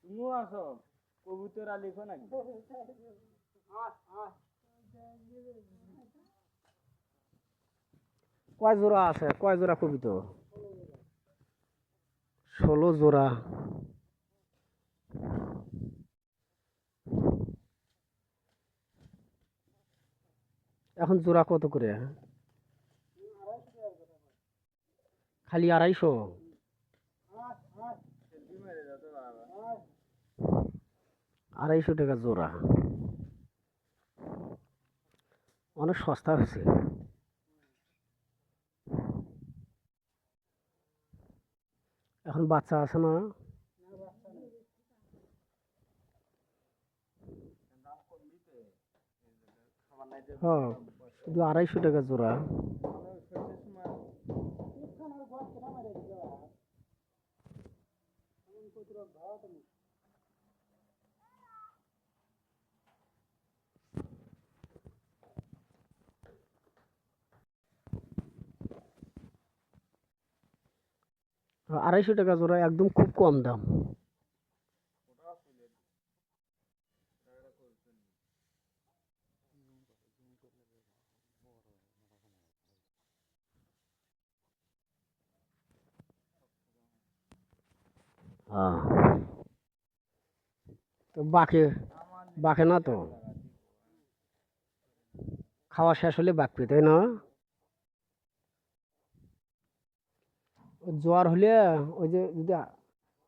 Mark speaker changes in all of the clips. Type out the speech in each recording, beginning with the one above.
Speaker 1: তুমি আসো কবুতর আর লিখো নাকি
Speaker 2: কয় জোড়া আছে, কয় জোড়া কবিতর? 16 জোড়া। এখন জোড়া কত করে? খালি 250? 250 টাকা জোড়া, অনেক সস্তা হয়েছে। এখন বাচ্চা আছে না? হ্যাঁ, শুধু 250 টাকা জোড়া। হ্যাঁ, 250 টাকা জোড়া, একদম খুব কম দাম। হ্যাঁ, তো বাকে বাকে না তো, খাওয়া শেষ হলে বাকবে, তাই না? জ্বর হলে ওই যে যদি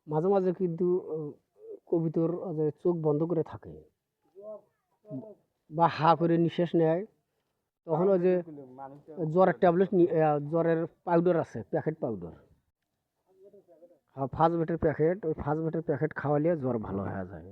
Speaker 2: মাঝে মাঝে কিন্তু কবিতর যে চোখ বন্ধ করে থাকে বা হা করে নিঃশ্বাস নেয়, তখন ওই যে জ্বরের ট্যাবলেট, জ্বরের পাউডার আছে, প্যাকেট পাউডার, ফার্স্ট বেটের প্যাকেট, ওই ফার্স্ট বেটের প্যাকেট খাওয়ালে জ্বর ভালো হয়ে যায়।